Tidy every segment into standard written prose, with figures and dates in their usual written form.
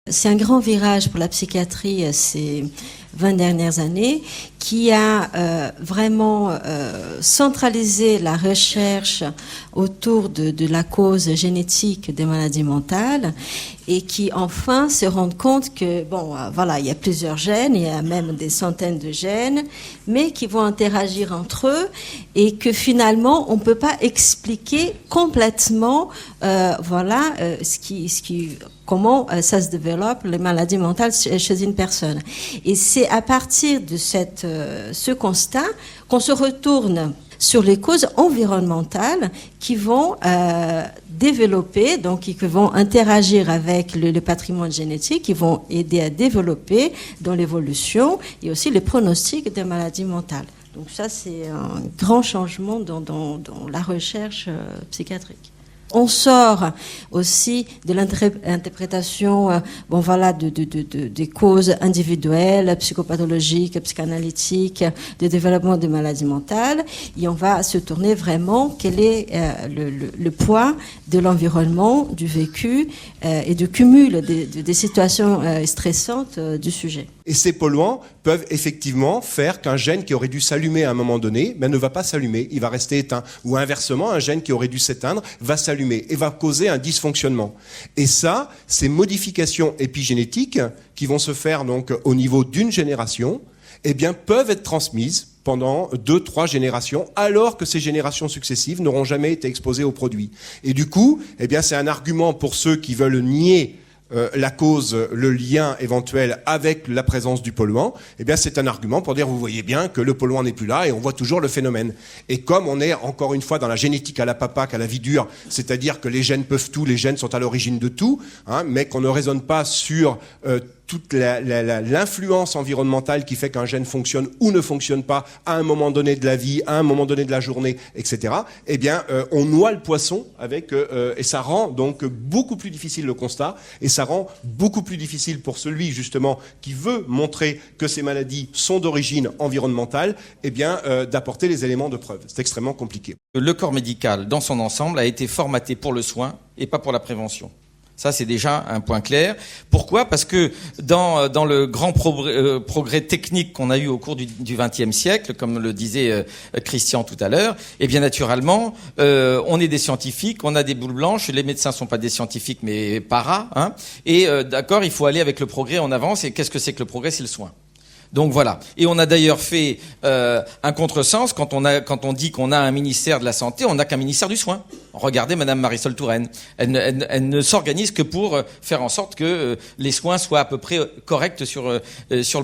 C'est un grand virage pour la psychiatrie ces 20 dernières années qui a vraiment centralisé la recherche autour de la cause génétique des maladies mentales et qui enfin se rendent compte que, il y a plusieurs gènes, il y a même des centaines de gènes, mais qui vont interagir entre eux et que finalement on ne peut pas expliquer complètement comment ça se développe, les maladies mentales chez une personne. Et c'est à partir de ce constat qu'on se retourne sur les causes environnementales qui vont développer, donc qui vont interagir avec le patrimoine génétique, qui vont aider à développer dans l'évolution et aussi les pronostics des maladies mentales. Donc ça, c'est un grand changement dans la recherche psychiatrique. On sort aussi de l'interprétation des causes individuelles, psychopathologiques, psychanalytiques, de développement des maladies mentales, et on va se tourner vraiment quel est le poids de l'environnement, du vécu et du cumul des situations stressantes du sujet. Et ces polluants peuvent effectivement faire qu'un gène qui aurait dû s'allumer à un moment donné, ne va pas s'allumer, il va rester éteint. Ou inversement, un gène qui aurait dû s'éteindre va s'allumer et va causer un dysfonctionnement. Et ça, ces modifications épigénétiques qui vont se faire donc au niveau d'une génération, peuvent être transmises pendant 2-3 générations, alors que ces générations successives n'auront jamais été exposées au produit. Et du coup, c'est un argument pour ceux qui veulent nier la cause, le lien éventuel avec la présence du polluant, c'est un argument pour dire, vous voyez bien que le polluant n'est plus là et on voit toujours le phénomène. Et comme on est encore une fois dans la génétique à la papaque, à la vie dure, c'est-à-dire que les gènes peuvent tout, les gènes sont à l'origine de tout, mais qu'on ne raisonne pas sur toute l'influence environnementale qui fait qu'un gène fonctionne ou ne fonctionne pas à un moment donné de la vie, à un moment donné de la journée, etc. On noie le poisson avec et ça rend donc beaucoup plus difficile le constat et ça rend beaucoup plus difficile pour celui justement qui veut montrer que ces maladies sont d'origine environnementale, d'apporter les éléments de preuve. C'est extrêmement compliqué. Le corps médical dans son ensemble a été formaté pour le soin et pas pour la prévention. Ça, c'est déjà un point clair. Pourquoi ? Parce que dans le grand progrès technique qu'on a eu au cours du XXe siècle, comme le disait Christian tout à l'heure, naturellement, on est des scientifiques, on a des boules blanches. Les médecins sont pas des scientifiques, mais para. D'accord, il faut aller avec le progrès en avance. Et qu'est-ce que c'est que le progrès ? C'est le soin. Donc voilà. Et on a d'ailleurs fait un contresens quand on dit qu'on a un ministère de la santé, on n'a qu'un ministère du soin. Regardez Madame Marisol Touraine, elle ne s'organise que pour faire en sorte que les soins soient à peu près corrects sur le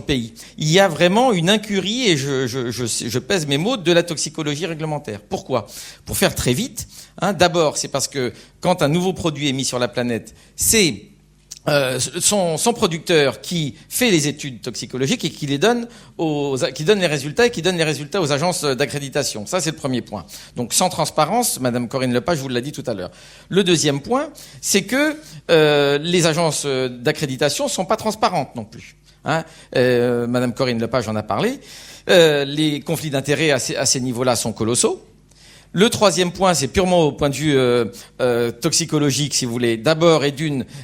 pays. Il y a vraiment une incurie, et je pèse mes mots, de la toxicologie réglementaire. Pourquoi ? Pour faire très vite. D'abord, c'est parce que quand un nouveau produit est mis sur la planète, c'est son producteur qui fait les études toxicologiques et qui donne les résultats et qui donne les résultats aux agences d'accréditation. Ça, c'est le premier point. Donc, sans transparence, Madame Corinne Lepage vous l'a dit tout à l'heure. Le deuxième point, c'est que les agences d'accréditation sont pas transparentes non plus. Madame Corinne Lepage en a parlé. Les conflits d'intérêts à ces niveaux-là sont colossaux. Le troisième point, c'est purement au point de vue toxicologique, si vous voulez. D'abord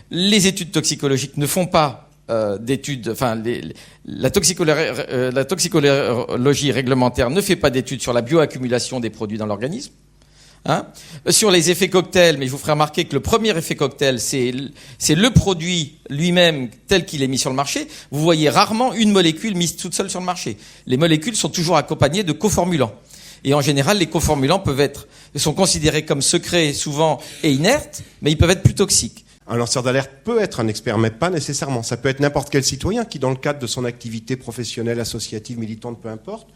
les études toxicologiques ne font pas d'études. Enfin, la toxicologie réglementaire ne fait pas d'études sur la bioaccumulation des produits dans l'organisme. Sur les effets cocktails, mais je vous ferai remarquer que le premier effet cocktail, c'est le produit lui-même tel qu'il est mis sur le marché. Vous voyez rarement une molécule mise toute seule sur le marché. Les molécules sont toujours accompagnées de coformulants. Et en général, les coformulants sont considérés comme secrets souvent et inertes, mais ils peuvent être plus toxiques. Un lanceur d'alerte peut être un expert, mais pas nécessairement. Ça peut être n'importe quel citoyen qui, dans le cadre de son activité professionnelle, associative, militante, peu importe,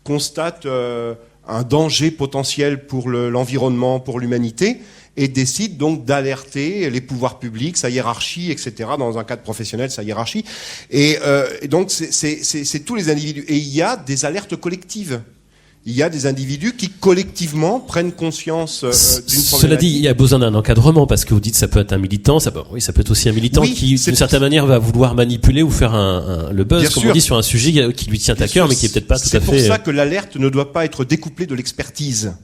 constate un danger potentiel pour l'environnement, pour l'humanité, et décide donc d'alerter les pouvoirs publics, sa hiérarchie, etc. Dans un cadre professionnel, sa hiérarchie. Et donc, c'est tous les individus. Et il y a des alertes collectives. Il y a des individus qui collectivement prennent conscience d'une problématique. Cela dit, il y a besoin d'un encadrement, parce que vous dites ça peut être un militant, ça peut être aussi un militant qui, d'une certaine manière, va vouloir manipuler ou faire le buzz, comme on dit, sur un sujet qui lui tient à cœur, mais qui est peut-être pas tout à fait. C'est pour ça que l'alerte ne doit pas être découplée de l'expertise.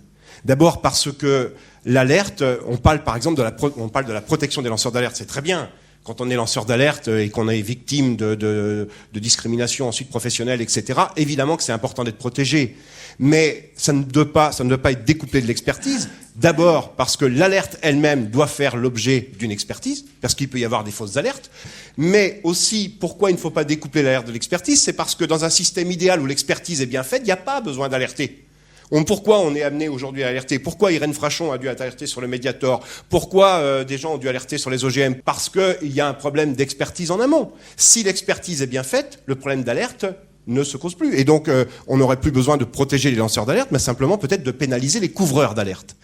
D'abord parce que l'alerte, on parle par exemple de la protection des lanceurs d'alerte, c'est très bien. quand on est lanceur d'alerte et qu'on est victime de discrimination ensuite professionnelle, etc., évidemment que c'est important d'être protégé. Mais ça ne doit pas être découplé de l'expertise. D'abord parce que l'alerte elle-même doit faire l'objet d'une expertise, parce qu'il peut y avoir des fausses alertes. Mais aussi, pourquoi il ne faut pas découpler l'alerte de l'expertise? C'est parce que dans un système idéal où l'expertise est bien faite, il n'y a pas besoin d'alerter. Pourquoi on est amené aujourd'hui à alerter? Pourquoi Irène Frachon a dû alerter sur le Mediator? Pourquoi des gens ont dû alerter sur les OGM? Parce qu'il y a un problème d'expertise en amont. Si l'expertise est bien faite, le problème d'alerte ne se cause plus. Et donc, on n'aurait plus besoin de protéger les lanceurs d'alerte, mais simplement peut-être de pénaliser les couvreurs d'alerte.